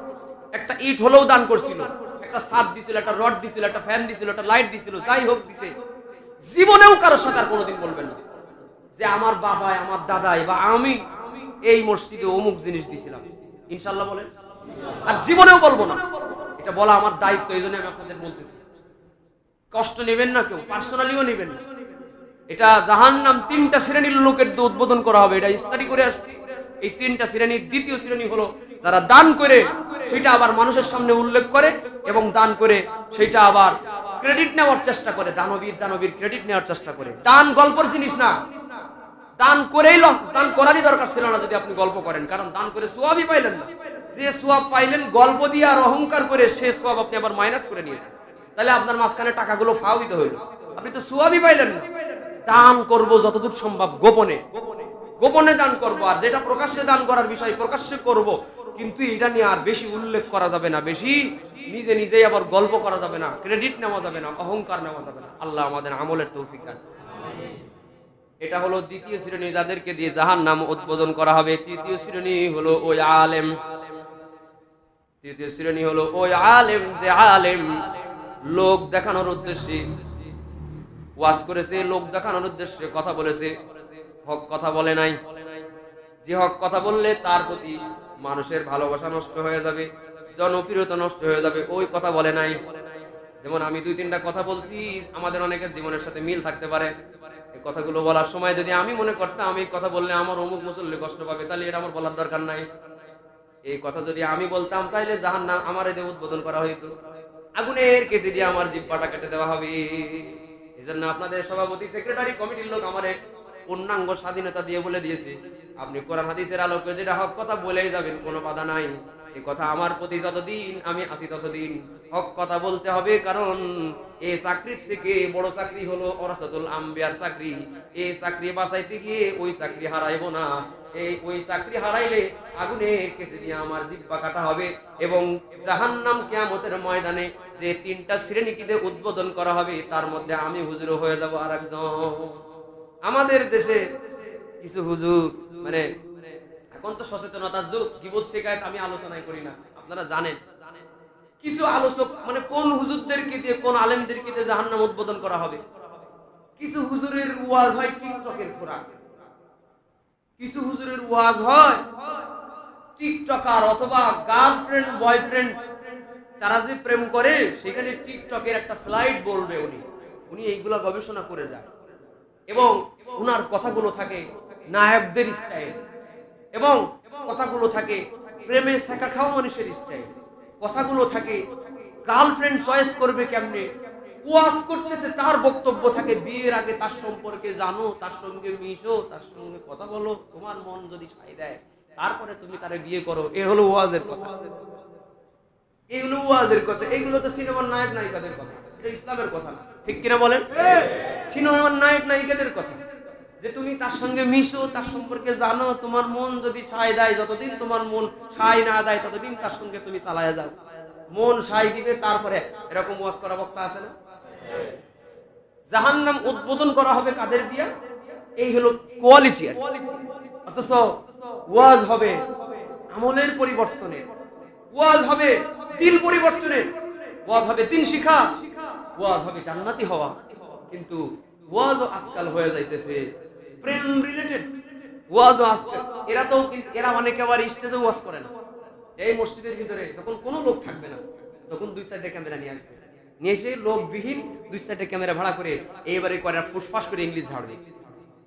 একটা ইট হলেও দান করছিল, একটা ছাদ দিছিল, একটা রড দিছিল, একটা ফ্যান দিছিল, একটা লাইট দিছিল, যাই হোক দিছে, জীবনেও কারো সাথে আর কোনোদিন বলবেন না যে আমার বাবাই আমার দাদাই বা আমি এই মসজিদে অমুক জিনিস দিছিলাম। ইনশাআল্লাহ বলেন। আর জীবনেও বলবো না, এটা বলা আমার দায়িত্ব, এই জন্য আমি আপনাদের বলতেছি। কষ্ট নেবেন না, কেউ পার্সোনালিও নেবেন না। এটা জাহান্নাম 3টা শ্রেণীর লোকের উদ্বোধন করা হবে, এটা স্টাডি করে আসছি। এই 3টা শ্রেণীর দ্বিতীয় শ্রেণী হলো যারা দান করে সেটা আবার মানুষের সামনে উল্লেখ করে এবং দান করে সেটা আবার ক্রেডিট নেওয়ার চেষ্টা করে, দানবীর ক্রেডিট নেওয়ার চেষ্টা করে। দান গল্পের জিনিস না, দান করারই দরকার ছিল না যদি আপনি গল্প করেন, কারণ দান করে সোয়াবই পাইলেন না। যে সোয়াব পাইলেন গল্প দিয়ে আর অহংকার করে, সে সোয়াব আপনি আবার মাইনাস করে নিয়েছেন। তাহলে আপনার মাঝখানে টাকাগুলো ফাও দিতে হইল, আপনি তো সোয়াবই পাইলেন না। দান করব যতদূর সম্ভব গোপনে, গোপনে দান করব, আর যেটা প্রকাশ্যে দান করার বিষয় প্রকাশ্যে করব, কিন্তু এটা নিয়ে আর বেশি উল্লেখ করা যাবে না, বেশি নিজে নিজেই আবার গল্প করা যাবে না, ক্রেডিট নেওয়া যাবে না, অহংকার নেওয়া যাবে না। আল্লাহ আমাদের আমলের তৌফিক দান। এটা হলো দ্বিতীয় শ্রেণী, যাদেরকে দিয়ে জাহান্নাম উদ্বোধন করা হবে। তৃতীয় শ্রেণী হলো ওই আলেম, তৃতীয় শ্রেণী হলো ওই আলেম যে আলেম লোক দেখানোর উদ্দেশ্যে ওয়াজ করেছে, লোক দেখানোর উদ্দেশ্যে কথা বলেছে, হক কথা বলে নাই। যে হক কথা বললে তার প্রতি মানুষের ভালোবাসা নষ্ট হয়ে যাবে, জনপ্রিয়তা নষ্ট হয়ে যাবে, ওই কথা বলে নাই। যেমন আমি 2-3টা কথা বলছি, আমাদের অনেকের জীবনের সাথে মিল থাকতে পারে। এই কথাগুলো বলার সময় যদি আমি মনে করতাম আমি কথা বললে আমার অমুক মুসল্লি কষ্ট পাবে, তাহলে এটা আমার বলার দরকার নাই। এই কথা যদি আমি বলতাম তাহলে জাহান্নাম আমার এদের উদ্বোধন করা হইতো, আগুনের কেসি দিয়ে আমার জিহ্বাটা কেটে দেওয়া হবে। এই জন্য আপনাদের সভাপতি সেক্রেটারি কমিটির লোক আমার পূর্ণাঙ্গ স্বাধীনতা দিয়ে বলে দিয়েছে, আপনি কোরআন হাদিসের আলোকে যেটা হক কথা বলেই যাবেন, কোনো বাধা নাই। এই কথা আমার প্রতি যতদিন আমি আছি ততদিন হক কথা বলতে হবে, কারণ এই চাকরির থেকে বড় চাকরি হলো ওরাসাতুল আম্বিয়ার চাকরি। এই চাকরি বাঁচাইতে গিয়ে ওই চাকরি হারাইবো না, ওই চাকরি হারাইলে আগুনের কেসে দিয়ে আমার জিহ্বা কাটা হবে। এবং জাহান্নাম কিয়ামতের ময়দানে যে 3টা শ্রেণীকে উদ্বোধন করা হবে, তার মধ্যে আমি হুজুর হয়ে যাব আরেকজন। আমাদের দেশে কিছু হুজুর, মানে এখন তো সচেতনতার যুগ, গীবত শিকায়েত আমি আলোচনায় করি না, আপনারা জানেন। কিছু আলোচক মানে কোন হুজুরদেরকে দিয়ে, কোন আলেমদেরকে দিয়ে জাহান্নাম উদ্বোধন করা হবে। কিছু হুজুরের ওয়াজ হয় টিকটকের খোরাক, কিছু হুজুরের ওয়াজ হয় টিকটকার অথবা গার্লফ্রেন্ড বয়ফ্রেন্ড তারা যে প্রেম করে, সেখানে টিকটকের একটা স্লাইড বলবে উনি এইগুলা গবেষণা করে যায়। এবং উনার কথাগুলো থাকে নায়কদের স্টাইল, এবং কথাগুলো থাকে প্রেমে শেখা খাওয়া মানুষের স্টাইল, কথাগুলো থাকে গার্লফ্রেন্ড চয়েস করবে কেমনে, ওয়াজ করতেছে তার বক্তব্য থাকে বিয়ের আগে তার সম্পর্কে জানো, তার সঙ্গে মিশো, তার সঙ্গে কথা বলো, তোমার মন যদি সায় দেয় তারপরে তুমি তারে বিয়ে করো। এ হলো ওয়াজের কথা, এগুলো ওয়াজের কথা। এগুলো তো সিনেমার নায়ক নায়িকাদের কথা, এটা ইসলামের কথা না, ঠিক কিনা বলেন? সিনেমার নায়ক নায়িকাদের কথা, যে তুমি তার সঙ্গে মিশো, তার সম্পর্কে জানো, তোমার মন যদি সায় দেয়, যতদিন তোমার মন সায় না দেয় ততদিন তার সঙ্গে তুমি চালায়া যাও, মন সায় দিবে তারপরে। এরকম ওয়াজ করা বক্তা আছে না? জাহান্নাম উদ্বোধন করা হবে কাদের দিয়া? এই হলো কোয়ালিটি। অথচ ওয়াজ হবে আমলের পরিবর্তনে, ওয়াজ হবে দিল পরিবর্তনে, ওয়াজ হবে দিন শিখা, ওয়াজ হবে জান্নাতি হওয়া। কিন্তু ওয়াজও আজকাল হয়ে যাইতেছে প্রেম রিলেটেড ওয়াজও আজকাল। এরা অনেকে আবার স্টেজে ওয়াজ করে না। এই মসজিদের ভিতরে যখন কোনো লোক থাকবে না, তখন 2-4টা ক্যামেরা নিয়ে আসবে, নিয়ে এসে লোকবিহীন 2-4টা ক্যামেরা ভাড়া করে এইবারে করে ফুসফাস করে ইংলিশ ঝাড়বে।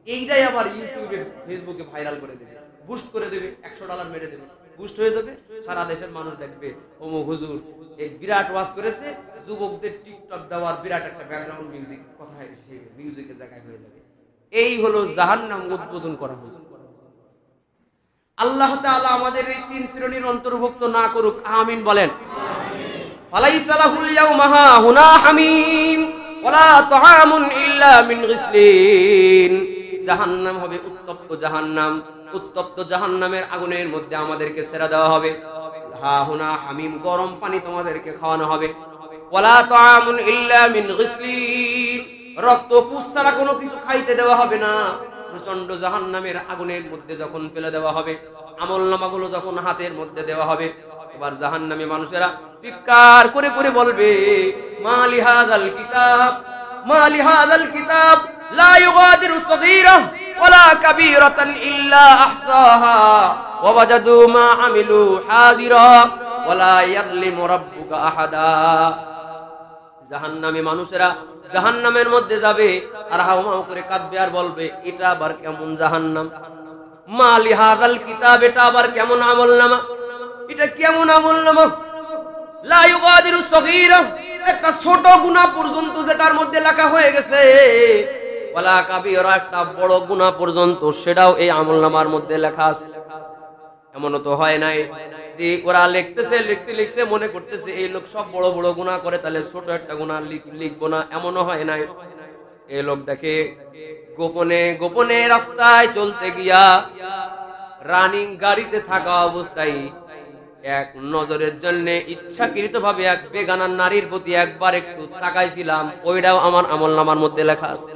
এইটাই আবার ইউটিউবে ফেসবুকে ভাইরাল করে দেবে, বুস্ট করে দেবে, $100 মেরে দেবে, বুস্ট হয়ে যাবে, সারা দেশের মানুষ দেখবে ওমো হুজুর এক বিরাট ওয়াজ করেছে। যুবকদের টিকটক দেওয়ার বিরাট একটা ব্যাকগ্রাউন্ড মিউজিক, কথায় মিউজিকের জায়গায় হয়ে যাবে। এই হলো জাহান্নাম উদ্বোধন করা হয়েছে। আল্লাহ তাআলা আমাদের এই 3 শ্রেণীর অন্তর্ভুক্ত না করুক, আমিন বলেন। ফালাইসা লাহুল ইয়াওমা হুনা হামিম ওয়ালা তুআমুন ইল্লা মিন গিসলিন। জাহান্নাম হবে উত্তপ্ত জাহান্নাম, উত্তপ্ত জাহান্নামের আগুনের মধ্যে আমাদেরকে ছেড়ে দেওয়া হবে। হা হুনা হামিম, গরম পানি তোমাদেরকে খাওয়ানো হবে। ওয়ালা তুআমুন ইল্লা মিন গিসলিন, রক্ত পুষ ছাড়া কোনো কিছু খাইতে দেওয়া হবে না। প্রচন্ড জাহান্নামের আগুনের মধ্যে যখন ফেলে দেওয়া হবে, আমলনামাগুলো যখন হাতের মধ্যে দেওয়া হবে, এবার জাহান্নামী মানুষেরা চিৎকার করে করে বলবে, মালি হাযাল কিতাব, মালি হাযাল কিতাব লা ইউগাদিরু সগীরা ওয়ালা কাবীরাতান ইল্লা আহসাহা ওয়া ওয়াজাদু মা আমিলু হাদিরা ওয়ালা ইয়াযলিমু রাব্বুকা আহাদা। জাহান্নামী মানুষেরা জাহান্নামের মধ্যে যাবে আর হাউমাউ করে কাঁদবে আর বলবে, এটা আবার কেমন জাহান্নাম, মালি হাযাল কিতাব, এটা আবার কেমন আমলনামা, এটা কেমন আমলনামা, লা ইউগাদিরু সগীরা, একটা ছোট গুনাহ পর্যন্ত যেটার মধ্যে লেখা হয়ে গেছে, ওয়ালা কাবীরা, একটা বড় গুনাহ পর্যন্ত, সেটাও এই আমলনামার মধ্যে লেখা আছে। এমনও তো হয় নাই যে ওরা লিখতেছে, লিখতে লিখতে মনে করতেছে এই লোক সব বড় বড় গুনাহ করে, তাহলে ছোট একটা গুনাহ লিখবো না, এমনও হয় নাই। এই লোক দেখে গোপনে গোপনে রাস্তায় চলতে গিয়া রানিং গাড়িতে থাকা অবস্থায় এক নজরের জন্য ইচ্ছাকৃত ভাবে এক বেগানা নারীর প্রতি একবার একটু তাকাইছিলাম, ওইটাও আমার আমলনামার মধ্যে লেখা আছে।